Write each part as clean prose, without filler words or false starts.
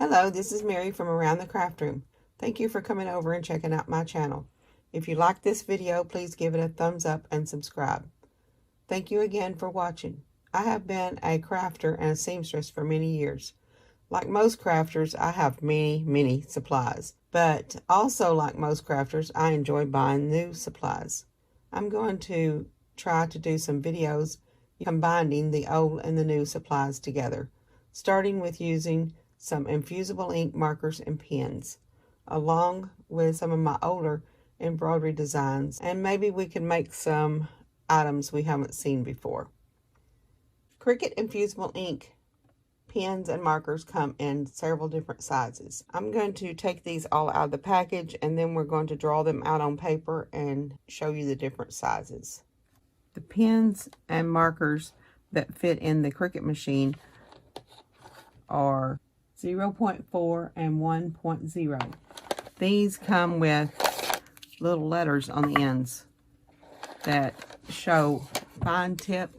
Hello, this is Mary from Around the Craft Room. Thank you for coming over and checking out my channel. If you like this video, please give it a thumbs up and subscribe. Thank you again for watching. I have been a crafter and a seamstress for many years. Like most crafters, I have many supplies. But also like most crafters, I enjoy buying new supplies. I'm going to try to do some videos combining the old and the new supplies together, starting with using some infusible ink markers and pens, along with some of my older embroidery designs, and maybe we can make some items we haven't seen before. Cricut Infusible Ink pens and markers come in several different sizes. I'm going to take these all out of the package, and then we're going to draw them out on paper and show you the different sizes. The pens and markers that fit in the Cricut machine are 0.4 and 1.0. These come with little letters on the ends that show fine tip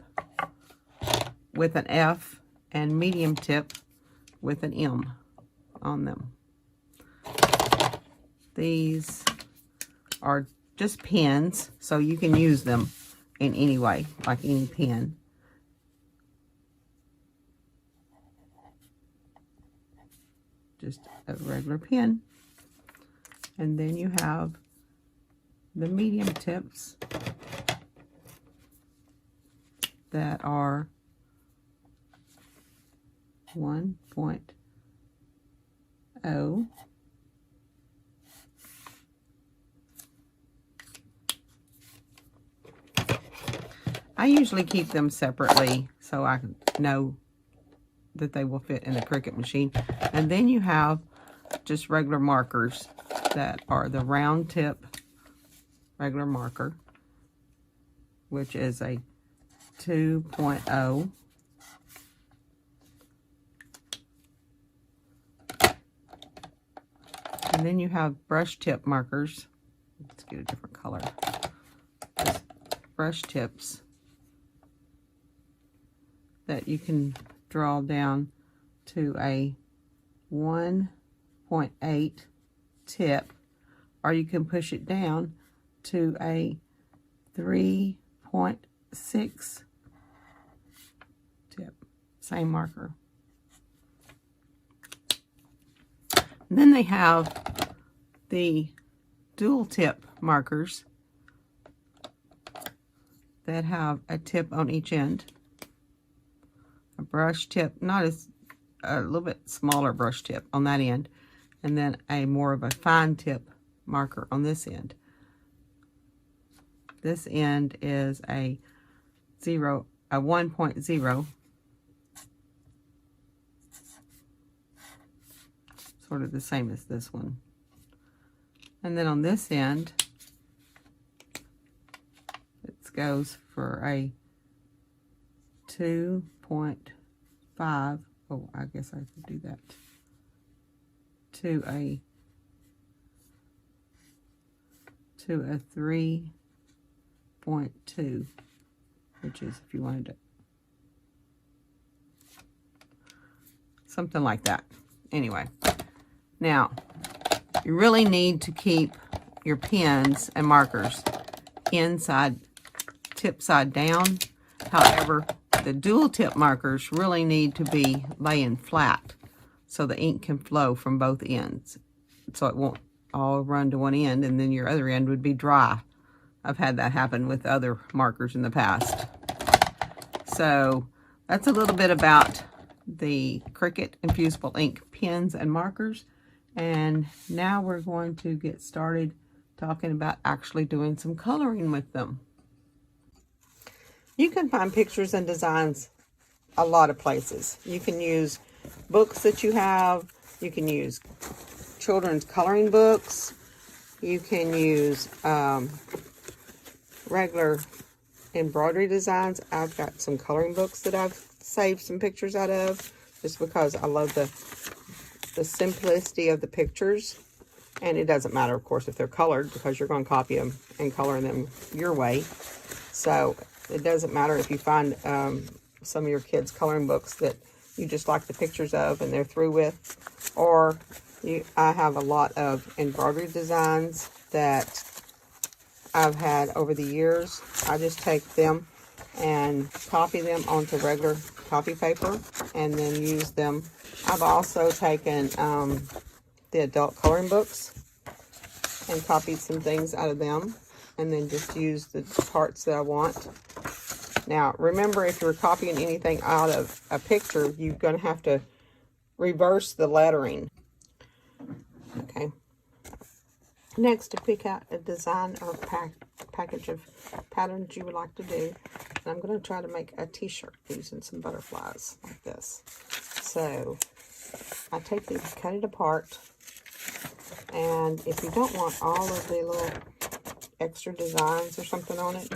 with an F and medium tip with an M on them. These are just pens, so you can use them in any way, like any pen. Just a regular pen. And then you have the medium tips that are 1.0. I usually keep them separately so I know that they will fit in the Cricut machine. And then you have just regular markers that are the round tip regular marker, which is a 2.0. And then you have brush tip markers. Let's get a different color. Just brush tips that you can draw down to a 1.8 tip, or you can push it down to a 3.6 tip. Same marker. And then they have the dual tip markers that have a tip on each end. A brush tip, a little bit smaller brush tip on that end, and then a more of a fine tip marker on this end. This end is a 1.0, sort of the same as this one. And then on this end, it goes for a 2.5. Oh, I guess I could do that. To a 3.2, which is, if you wanted to, something like that. Anyway, now you really need to keep your pens and markers inside, tip side down. However, the dual tip markers really need to be laying flat so the ink can flow from both ends, so it won't all run to one end and then your other end would be dry. I've had that happen with other markers in the past. So that's a little bit about the Cricut Infusible Ink pens and markers. And now we're going to get started talking about actually doing some coloring with them. You can find pictures and designs a lot of places. You can use books that you have. You can use children's coloring books. You can use regular embroidery designs. I've got some coloring books that I've saved some pictures out of, just because I love the simplicity of the pictures. And it doesn't matter, of course, if they're colored, because you're going to copy them and color them your way. So it doesn't matter if you find some of your kids' coloring books that you just like the pictures of and they're through with. Or I have a lot of embroidery designs that I've had over the years. I just take them and copy them onto regular copy paper and then use them. I've also taken the adult coloring books and copied some things out of them and then just use the parts that I want. Now, remember, if you're copying anything out of a picture, you're going to have to reverse the lettering. Okay. Next, to pick out a design or package of patterns you would like to do. And I'm going to try to make a t-shirt using some butterflies like this. So, I take these, cut it apart. And if you don't want all of the little extra designs or something on it,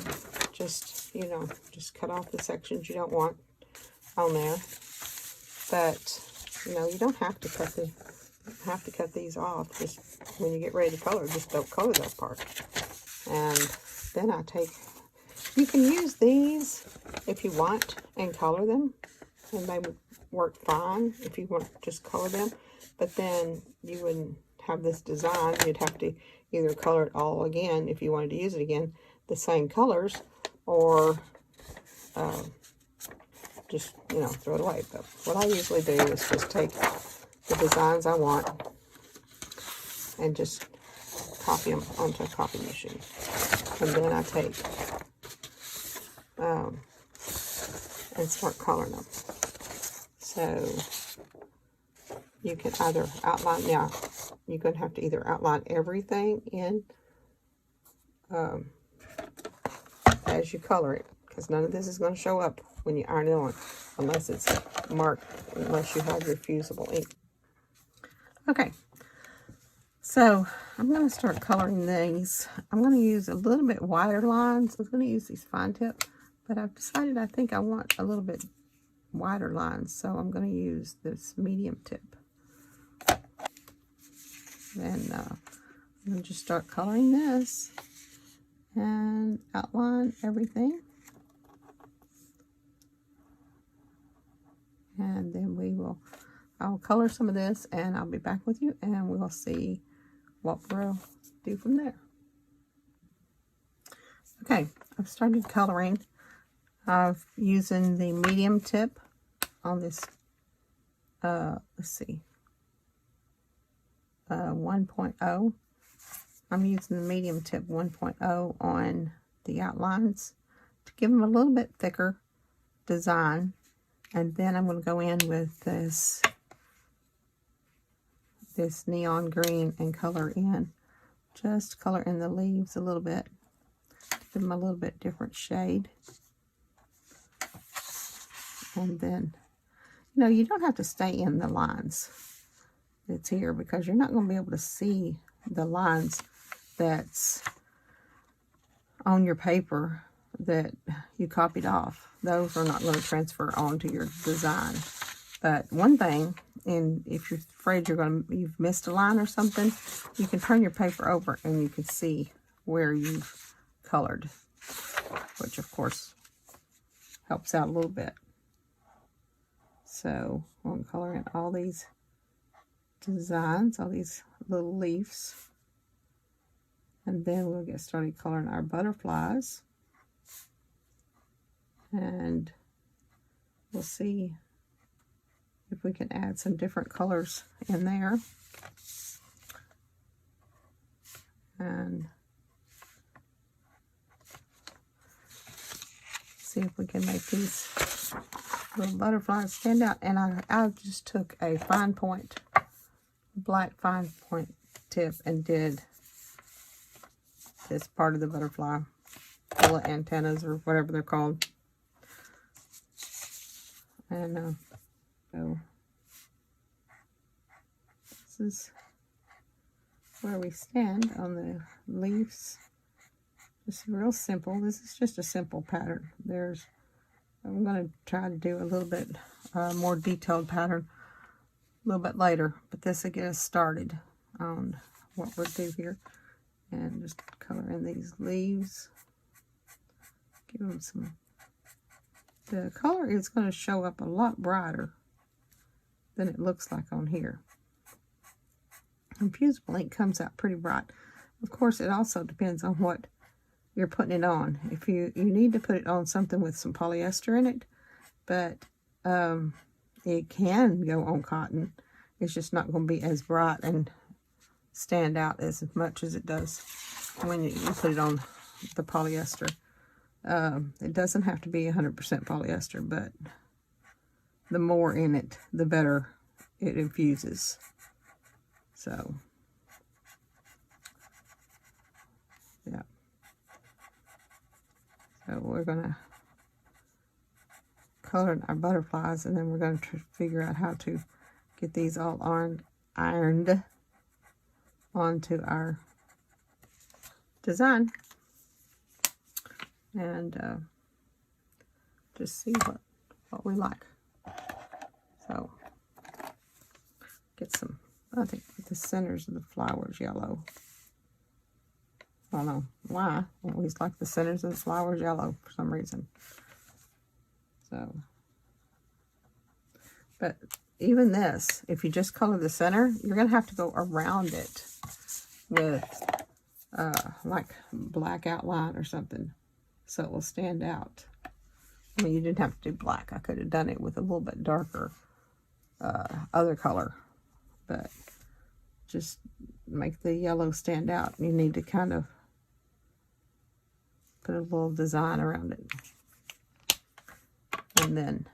just, you know, just cut off the sections you don't want on there. But, you know, you don't have to cut these off. Just when you get ready to color, just don't color that part. And then I take, you can use these if you want and color them, and they would work fine if you want to just color them. But then you wouldn't have this design. You'd have to either color it all again if you wanted to use it again, the same colors, or just, you know, throw it away. But what I usually do is just take the designs I want and just copy them onto a copy machine. And then I take and start coloring them. So you can either outline, now you're going to have to either outline everything in as you color it, because none of this is going to show up when you iron it on, unless it's marked, unless you have your fusible ink. Okay, so I'm going to start coloring these. I'm going to use a little bit wider lines. I was going to use these fine tip, but I've decided I think I want a little bit wider lines, so I'm going to use this medium tip. And I'm going to just start coloring this and outline everything. And then I'll color some of this and I'll be back with you and we'll see what we'll do from there. Okay, I've started coloring. I've using the medium tip on this, let's see, 1.0. I'm using the medium tip 1.0 on the outlines to give them a little bit thicker design. And then I'm going to go in with this neon green and color in. Just color in the leaves a little bit. Give them a little bit different shade. And then, you know, you don't have to stay in the lines that's here, because you're not going to be able to see the lines that's on your paper that you copied off. Those are not going to transfer onto your design. But one thing, and if you're afraid you've missed a line or something, you can turn your paper over and you can see where you've colored, which of course helps out a little bit. So I'm going to color in all these designs, all these little leaves, and then we'll get started coloring our butterflies, and we'll see if we can add some different colors in there. And see if we can make these little butterflies stand out. And I just took a fine point, black fine point tip, and did this part of the butterfly, little antennas or whatever they're called. And so this is where we stand on the leaves. It's real simple. This is just a simple pattern. I'm going to try to do a little bit more detailed pattern a little bit later, but this will get us started on what we'll do here. And just color in these leaves. Give them some, the color is going to show up a lot brighter than it looks like on here. Infusible ink comes out pretty bright. Of course, it also depends on what you're putting it on. If you need to put it on something with some polyester in it, but it can go on cotton. It's just not going to be as bright and stand out as much as it does when you put it on the polyester. It doesn't have to be 100% polyester, but the more in it, the better it infuses. So, yeah. So we're going to color our butterflies, and then we're going to figure out how to get these all ironed onto our design. And just see what we like. So, get some, I think the centers of the flowers yellow. I don't know why. I always like the centers of the flowers yellow for some reason. So, but even this, if you just color the center, you're going to have to go around it with like black outline or something, so it will stand out. I mean, you didn't have to do black. I could have done it with a little bit darker other color, but just make the yellow stand out. You need to kind of put a little design around it. And then,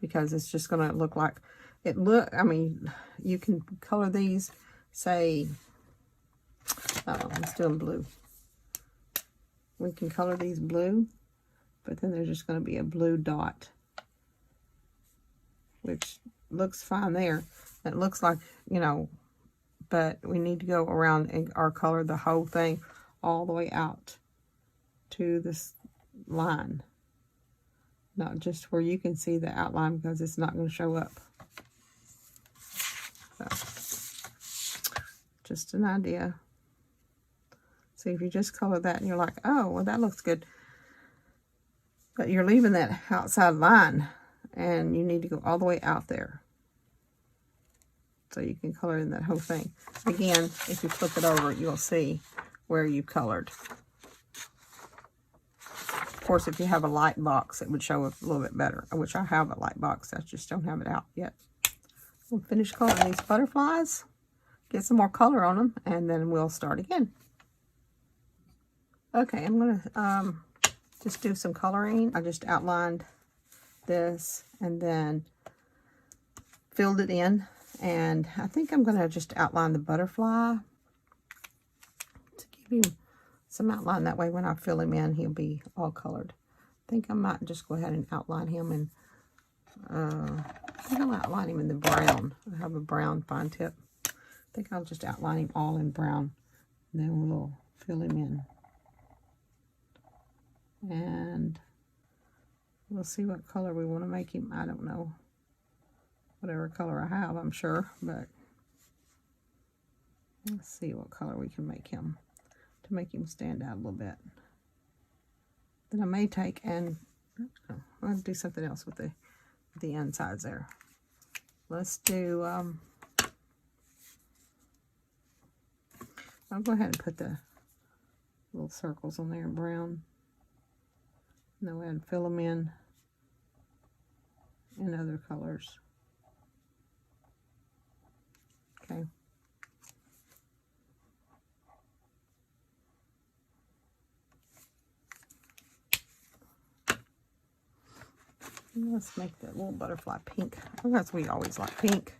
because it's just going to look like it I mean, you can color these, say, let's do them blue. We can color these blue, but then there's just going to be a blue dot, which looks fine there. It looks like, you know, but we need to go around and color the whole thing all the way out to this line. Not just where you can see the outline, because it's not going to show up. So, just an idea. See, if you just color that and you're like, oh, well, that looks good. But you're leaving that outside line, and you need to go all the way out there, so you can color in that whole thing. Again, if you flip it over, you'll see where you colored. Of course, if you have a light box, it would show up a little bit better, which I have a light box. I just don't have it out yet. We'll finish coloring these butterflies, get some more color on them, and then we'll start again. Okay, I'm going to just do some coloring. I just outlined this and then filled it in. And I think I'm going to just outline the butterfly to give him some outline. That way when I fill him in, he'll be all colored. I think I might just go ahead and outline him in, I think I'll outline him in the brown. I have a brown fine tip. I think I'll just outline him all in brown, and then we'll fill him in. And we'll see what color we want to make him. I don't know. Whatever color I have, I'm sure, but let's see what color we can make him to make him stand out a little bit. Then I may take and I'll do something else with the insides there. Let's do, I'll go ahead and put the little circles on there in brown. And then go ahead and fill them in other colors. Okay. Let's make that little butterfly pink. Because we always like pink.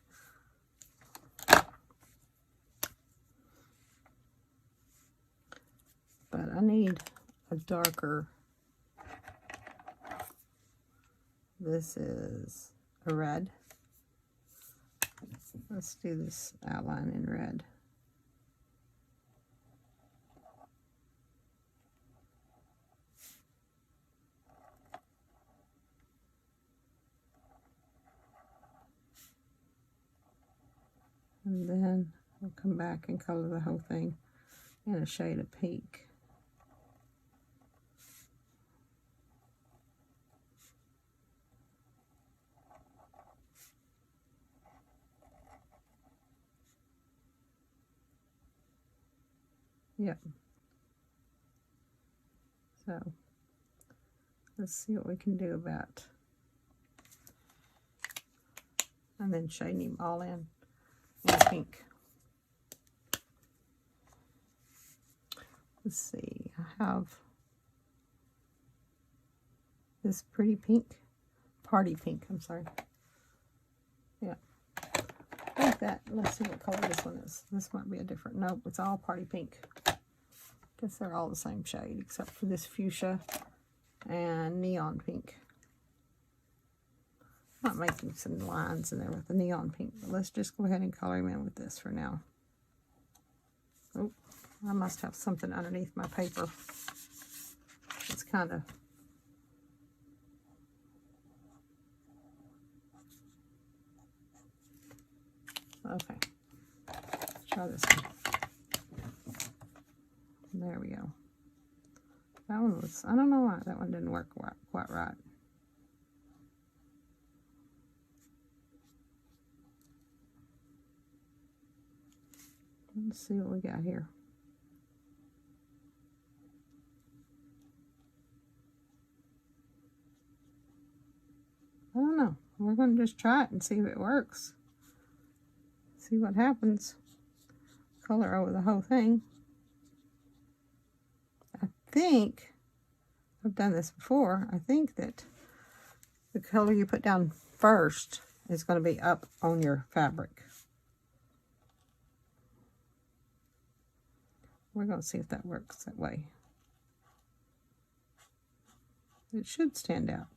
But I need a darker. This is a red. Let's do this outline in red. And then we'll come back and color the whole thing in a shade of pink. Yep. So let's see what we can do about, and then shading him all in pink. Let's see, I have this pretty pink, party pink, I'm sorry. Yeah, like that. Let's see what color this one is. This might be a different, nope, it's all party pink. Guess they're all the same shade except for this fuchsia and neon pink. I'm not making some lines in there with the neon pink, but let's just go ahead and color him in with this for now. Oh, I must have something underneath my paper. It's kind of, okay, try this one. There we go. That one was, I don't know why that one didn't work quite right. Let's see what we got here. I don't know. We're going to just try it and see if it works. See what happens. Color over the whole thing. I think, I've done this before, I think that the color you put down first is going to be up on your fabric. We're going to see if that works that way. It should stand out.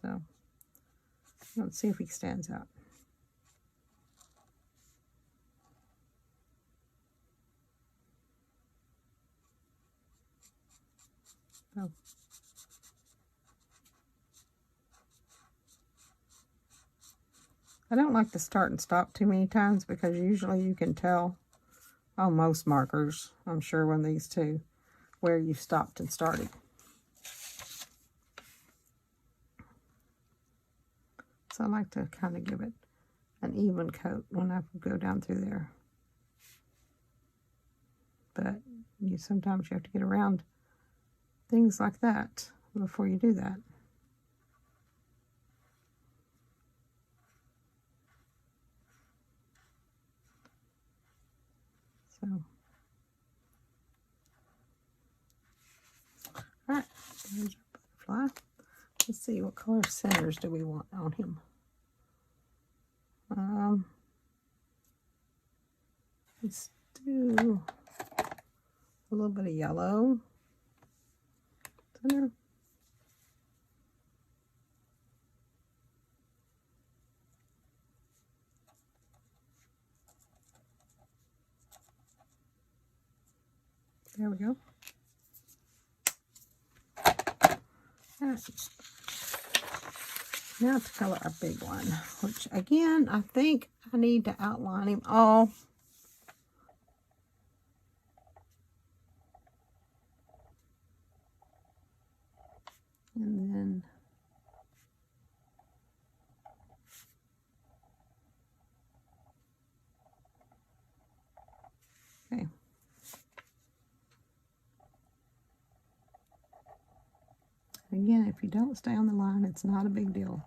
So, let's see if he stands out. Oh. I don't like to start and stop too many times because usually you can tell on most markers, I'm sure on these too, where you've stopped and started. So I like to kind of give it an even coat when I go down through there. But sometimes you have to get around things like that before you do that. So, all right, there's our butterfly. Let's see, what color centers do we want on him? Let's do a little bit of yellow. Center. There we go. All right. Now to color our big one, which again, I think I need to outline him all. And then okay. Again, if you don't stay on the line, it's not a big deal.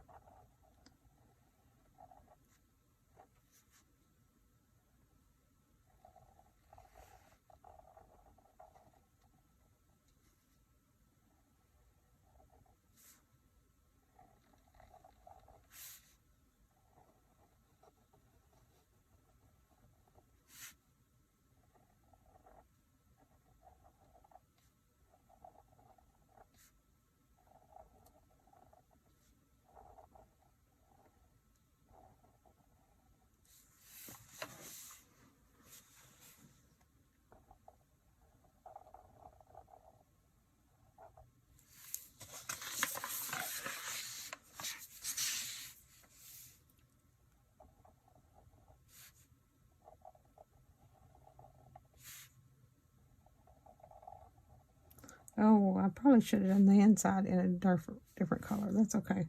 Oh, I probably should have done the inside in a different color. That's okay.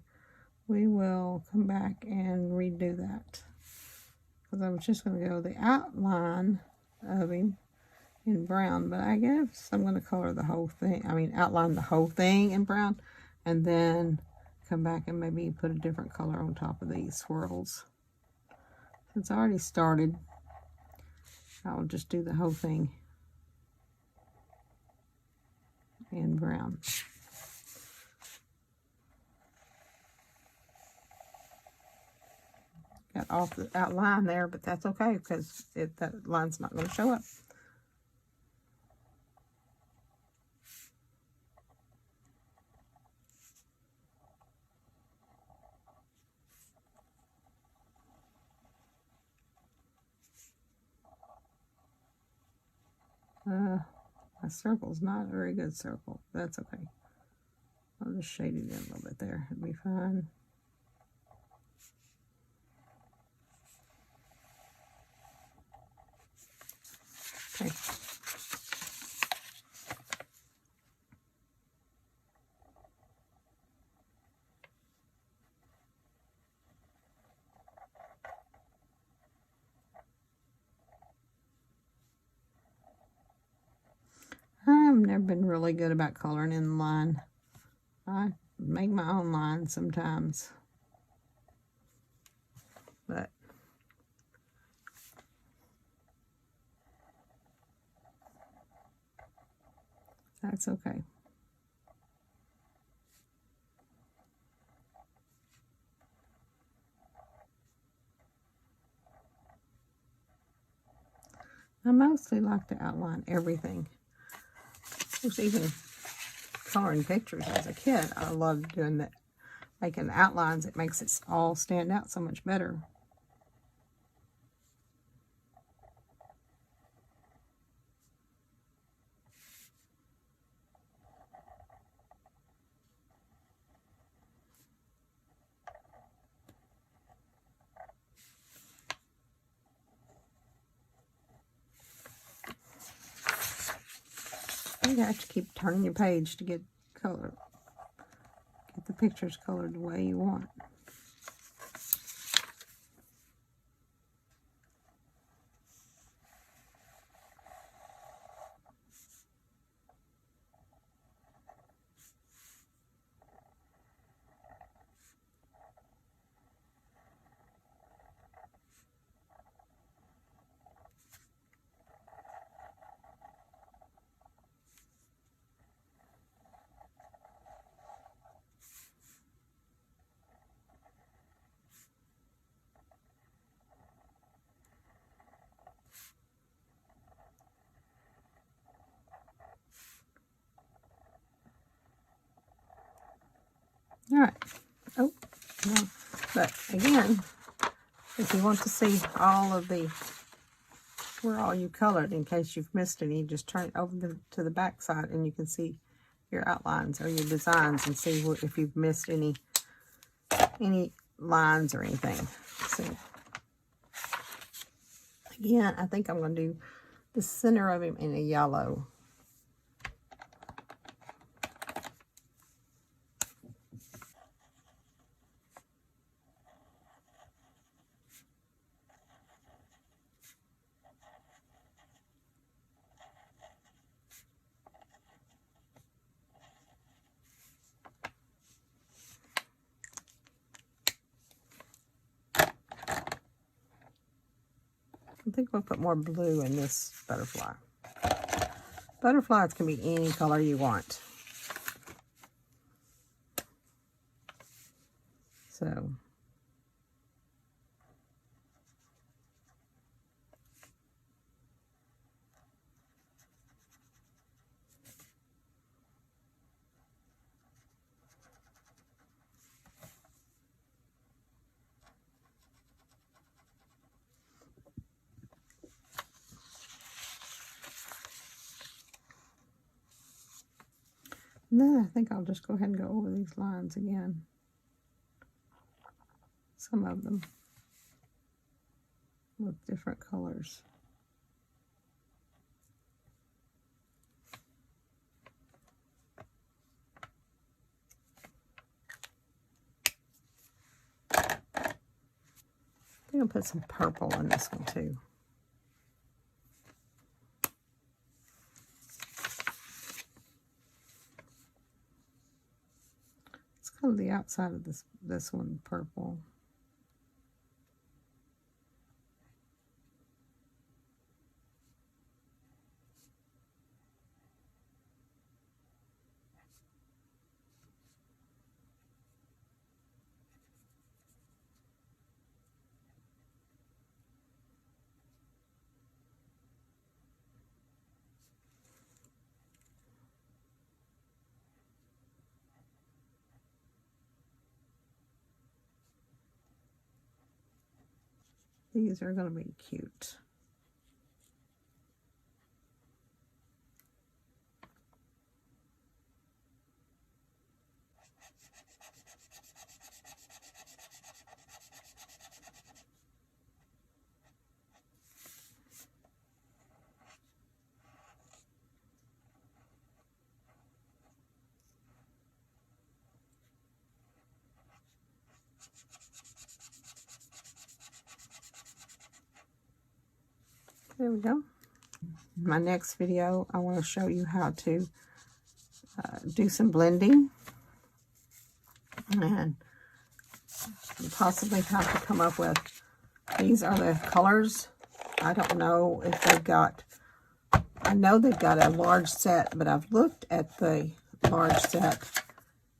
we will come back and redo that. Because I was just going to go the outline of him in brown, but I guess I'm going to color the whole thing. I mean, outline the whole thing in brown, and then come back and maybe put a different color on top of these swirls. Since I already started, I'll just do the whole thing in brown. Got off the outline there, but that's okay because that line's not going to show up. My circle's not a very good circle. That's okay. I'll just shade it in a little bit there. It'll be fine. Okay. I've never been really good about coloring in the line. I make my own line sometimes, but that's okay. I mostly like to outline everything. There's even coloring pictures as a kid. I loved doing that, making outlines. It makes it all stand out so much better. You have to keep turning your page to get color. Get the pictures colored the way you want. All right. Oh, no. But again, if you want to see all of the, where all you colored, in case you've missed any, just turn it over to the back side and you can see your outlines or your designs and see if you've missed any lines or anything. So again, I think I'm going to do the center of him in a yellow. I think we'll put more blue in this butterfly. Butterflies can be any color you want. So and then I think I'll just go ahead and go over these lines again. Some of them with different colors. I'm going to put some purple in this one too. Let's color the outside of this one purple. These are going to be cute. There we go. In my next video, I want to show you how to do some blending and possibly how to come up with, these are the colors. I don't know if they've got, I know they've got a large set, but I've looked at the large set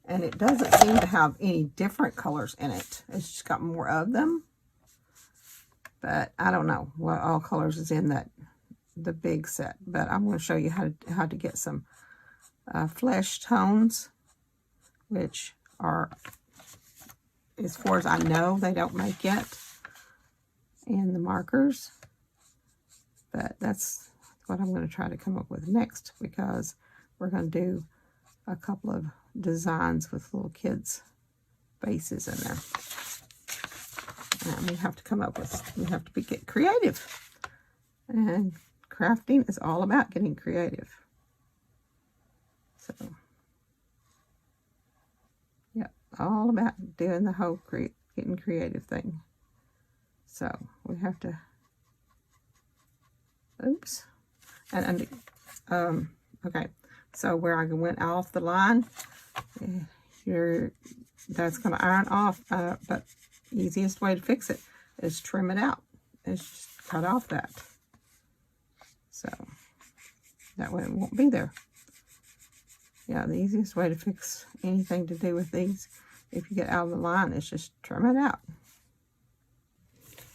and it doesn't seem to have any different colors in it. It's just got more of them. But I don't know what all colors is in the big set. But I'm going to show you how to get some flesh tones, which are, as far as I know, they don't make yet, and the markers. But that's what I'm going to try to come up with next, because we're going to do a couple of designs with little kids' faces in there. And we have to come up with, we have to get creative. And crafting is all about getting creative. So, yeah, all about doing the whole getting creative thing. So we have to, oops, and okay. So where I went off the line, that's going to iron off, but easiest way to fix it is trim it out. It's just cut off that. So that way it won't be there. Yeah, the easiest way to fix anything to do with these, if you get out of the line, is just trim it out.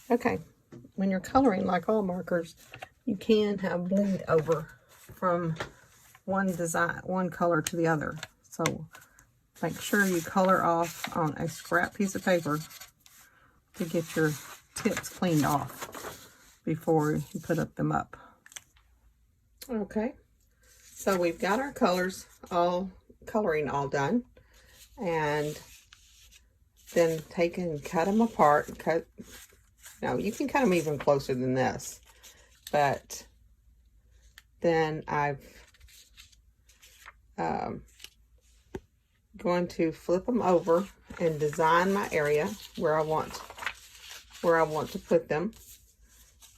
Okay, when you're coloring, like all markers, you can have bleed over from one design, one color to the other. So make sure you color off on a scrap piece of paper to get your tips cleaned off before you put them up. Okay, so we've got our colors coloring all done, and then take and cut them apart. Now you can cut them even closer than this, but then I've going to flip them over and design my area where I want to put them.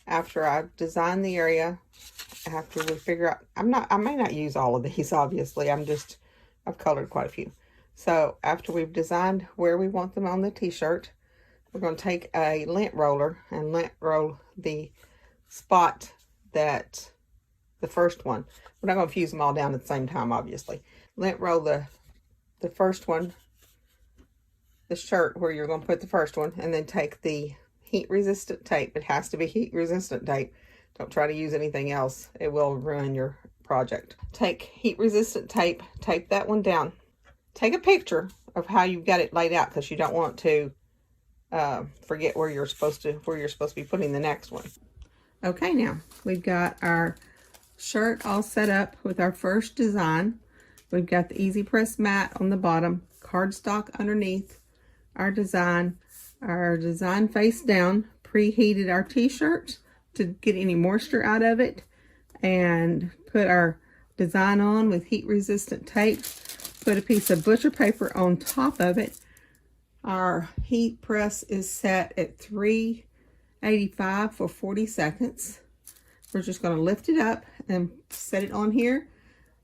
After I've designed the area, after we figure out, I may not use all of these, obviously. I've colored quite a few. So after we've designed where we want them on the t-shirt, we're going to take a lint roller and lint roll the spot that the first one. We're not going to fuse them all down at the same time, obviously. Lint roll the first one, the shirt where you're going to put the first one, and then take the heat resistant tape. It has to be heat resistant tape. Don't try to use anything else. It will ruin your project. Take heat resistant tape, tape that one down. Take a picture of how you've got it laid out, because you don't want to forget where you're supposed to be putting the next one. Okay, now we've got our shirt all set up with our first design. We've got the easy press mat on the bottom, cardstock underneath our design face down, preheated our t-shirt to get any moisture out of it, and put our design on with heat resistant tape. Put a piece of butcher paper on top of it. Our heat press is set at 3 85 for 40 seconds. We're just going to lift it up and set it on here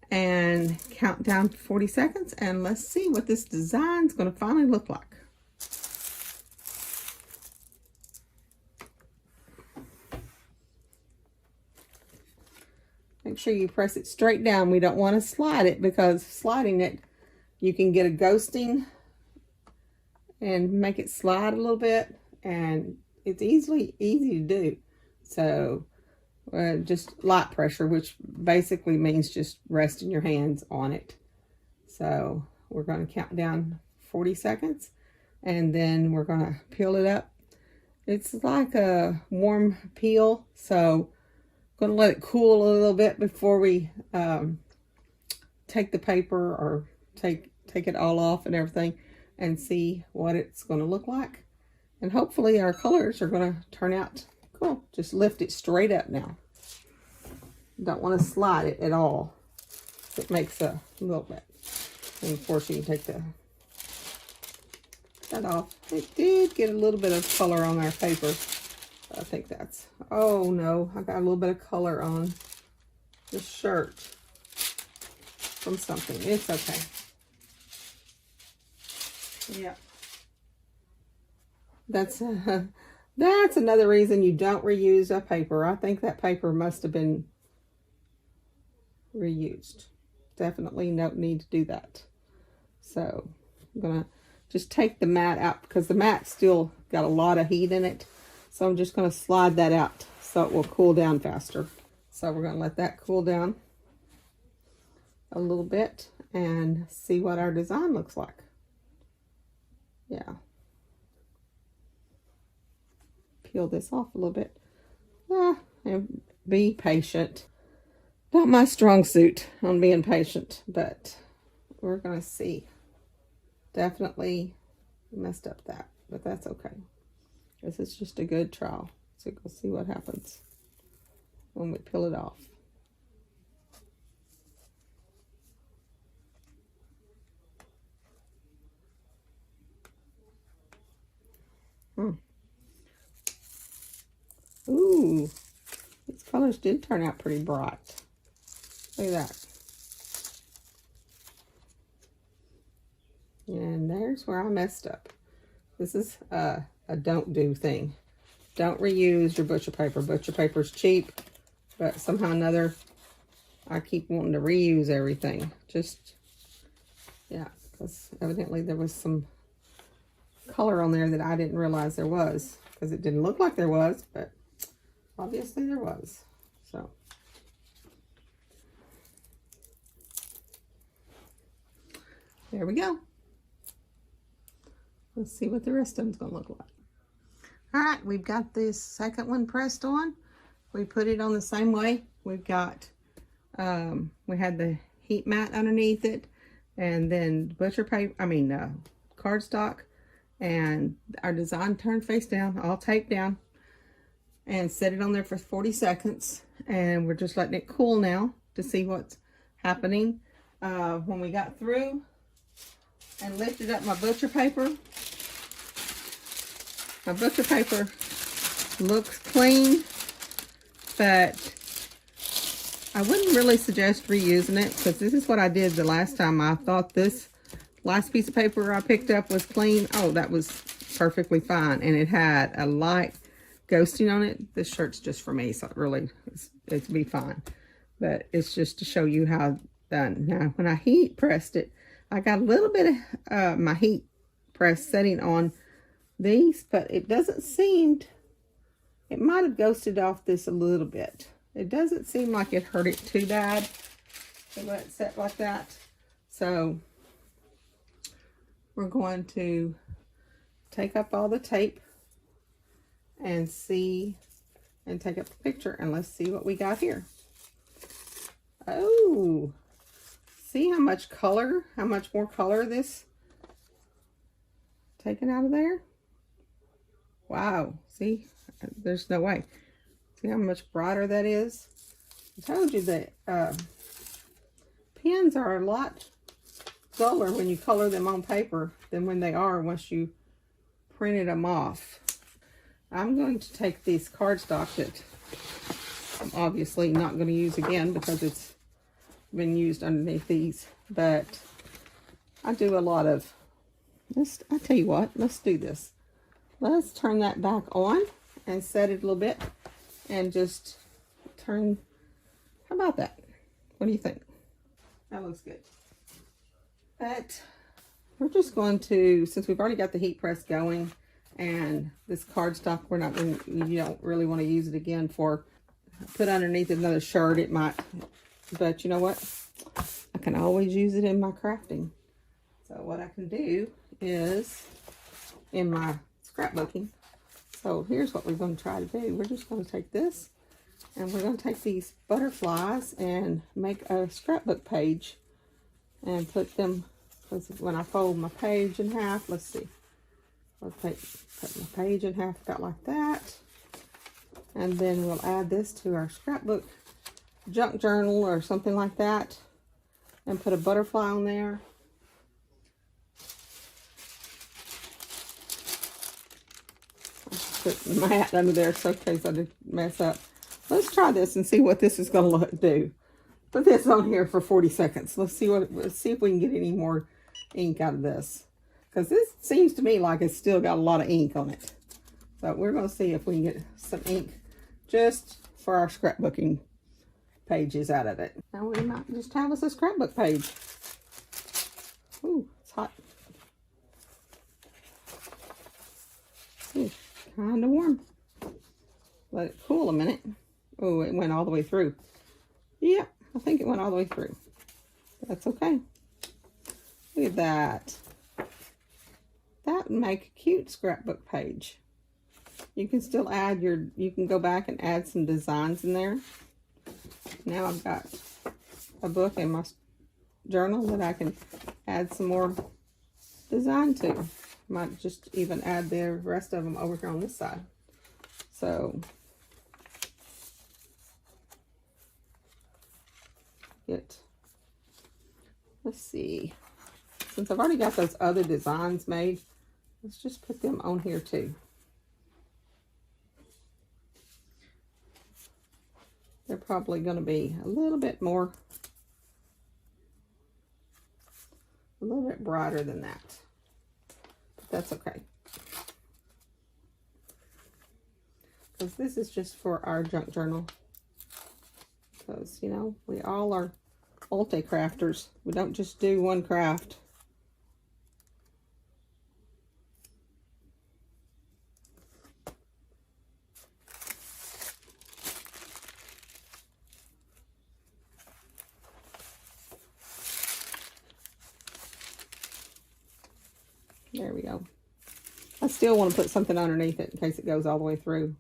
and count down 40 seconds, and let's see what this design is going to finally look like. Make sure you press it straight down. We don't want to slide it, because sliding it, you can get a ghosting and make it slide a little bit, and it's easy to do. So just light pressure, which basically means just resting your hands on it. So we're going to count down 40 seconds, and then we're going to peel it up. It's like a warm peel, so I'm going to let it cool a little bit before we take the paper or take it all off and everything, and see what it's going to look like. And hopefully our colors are going to turn out cool. Just lift it straight up now. Don't want to slide it at all. It makes a little bit. And of course you can take that off. It did get a little bit of color on our paper. I think that's, oh no, I got a little bit of color on the shirt from something. It's okay. Yeah. That's another reason you don't reuse a paper. I think that paper must have been reused. Definitely no need to do that. So I'm gonna just take the mat out, because the mat still got a lot of heat in it. So I'm just gonna slide that out so it will cool down faster. So we're gonna let that cool down a little bit and see what our design looks like. Yeah. Peel this off a little bit. And be patient. Not my strong suit on being patient, but we're gonna see. Definitely messed up that, but that's okay. This is just a good trial. So we'll see what happens when we peel it off. Ooh, these colors did turn out pretty bright. Look at that. And there's where I messed up. This is a don't do thing. Don't reuse your butcher paper. Butcher paper's cheap, but somehow or another, I keep wanting to reuse everything. Just, yeah, because evidently there was some color on there that I didn't realize there was, because it didn't look like there was, but obviously there was. So there we go. Let's see what the rest of them's gonna look like. All right, we've got this second one pressed on. We put it on the same way. We've got we had the heat mat underneath it, and then butcher paper, cardstock, and our design turned face down, all taped down, and set it on there for 40 seconds. And we're just letting it cool now to see what's happening. When we got through and lifted up my butcher paper looks clean, but I wouldn't really suggest reusing it, because this is what I did the last time. I thought this last piece of paper I picked up was clean. Oh, that was perfectly fine, and it had a light ghosting on it. This shirt's just for me, so it really it'd be fine, but it's just to show you how it's done. Now when I heat pressed it, I got a little bit of my heat press setting on these, but it doesn't seem, it might have ghosted off this a little bit. It doesn't seem like it hurt it too bad to let it set like that. So we're going to take up all the tape and see, and take up the picture, and let's see what we got here. Oh, see how much color, how much more color this taken out of there? Wow, see, there's no way. See how much brighter that is? I told you that pens are a lot duller when you color them on paper than when they are once you printed them off. I'm going to take this cardstock that I'm obviously not going to use again because it's been used underneath these, but I do a lot of, I tell you what, let's do this. Let's turn that back on and set it a little bit and just turn, how about that? What do you think? That looks good. But we're just going to, since we've already got the heat press going and this cardstock, we're not going to, you don't really want to use it again for, put underneath another shirt, it might, but you know what? I can always use it in my crafting. So what I can do is, in my scrapbooking, so here's what we're going to try to do. We're just going to take this and we're going to take these butterflies and make a scrapbook page and put them, because when I fold my page in half, let's see, I'll cut my page in half about like that, and then we'll add this to our scrapbook junk journal or something like that and put a butterfly on there. Put my hat under there so in case I did mess up. Let's try this and see what this is going to do. Put this on here for 40 seconds. Let's see if we can get any more ink out of this, because this seems to me like it's still got a lot of ink on it. So we're going to see if we can get some ink just for our scrapbooking pages out of it. Now we might just have us a scrapbook page. Ooh, it's hot. Ooh, kind of warm. Let it cool a minute. Oh, it went all the way through. Yeah, I think it went all the way through. That's okay. Look at that. That would make a cute scrapbook page. You can still add your, you can go back and add some designs in there. Now I've got a book in my journal that I can add some more design to. Might just even add the rest of them over here on this side. So let's see, since I've already got those other designs made, let's just put them on here too. They're probably going to be a little bit more, a little bit brighter than that, but that's okay, because this is just for our junk journal. Because, you know, we all are multi-crafters. We don't just do one craft. There we go. I still want to put something underneath it in case it goes all the way through.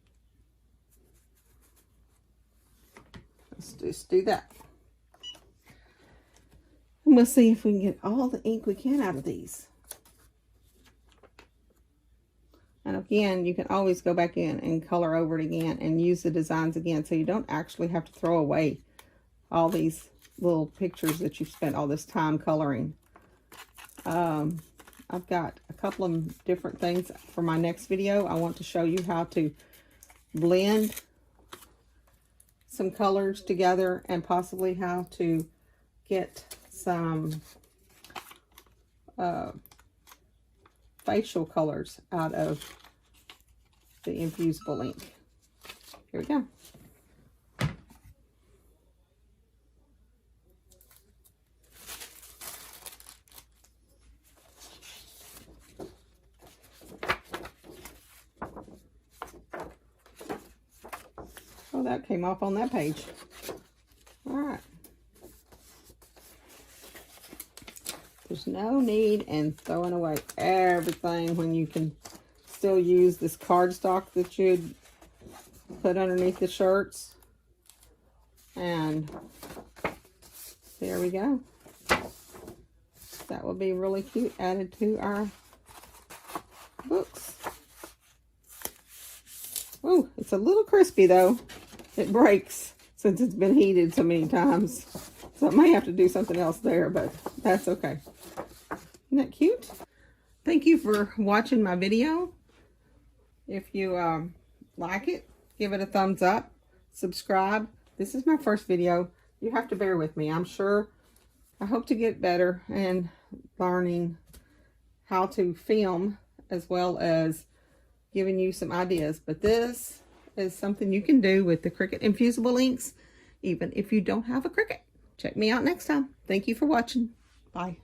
Let's just do that. And we'll see if we can get all the ink we can out of these. And again, you can always go back in and color over it again and use the designs again, so you don't actually have to throw away all these little pictures that you've spent all this time coloring. I've got a couple of different things for my next video. I want to show you how to blend some colors together and possibly how to get some facial colors out of the infusible ink. Here we go. Oh, that came off on that page. All right. There's no need in throwing away everything when you can still use this cardstock that you'd put underneath the shirts. And there we go. That will be really cute added to our books. Oh, it's a little crispy though. It breaks since it's been heated so many times. So I may have to do something else there, but that's okay. Isn't that cute? Thank you for watching my video. If you like it, give it a thumbs up, subscribe. This is my first video. You have to bear with me. I hope to get better and learning how to film as well as giving you some ideas. But this is something you can do with the Cricut Infusible Inks, even if you don't have a Cricut. Check me out next time. Thank you for watching. Bye.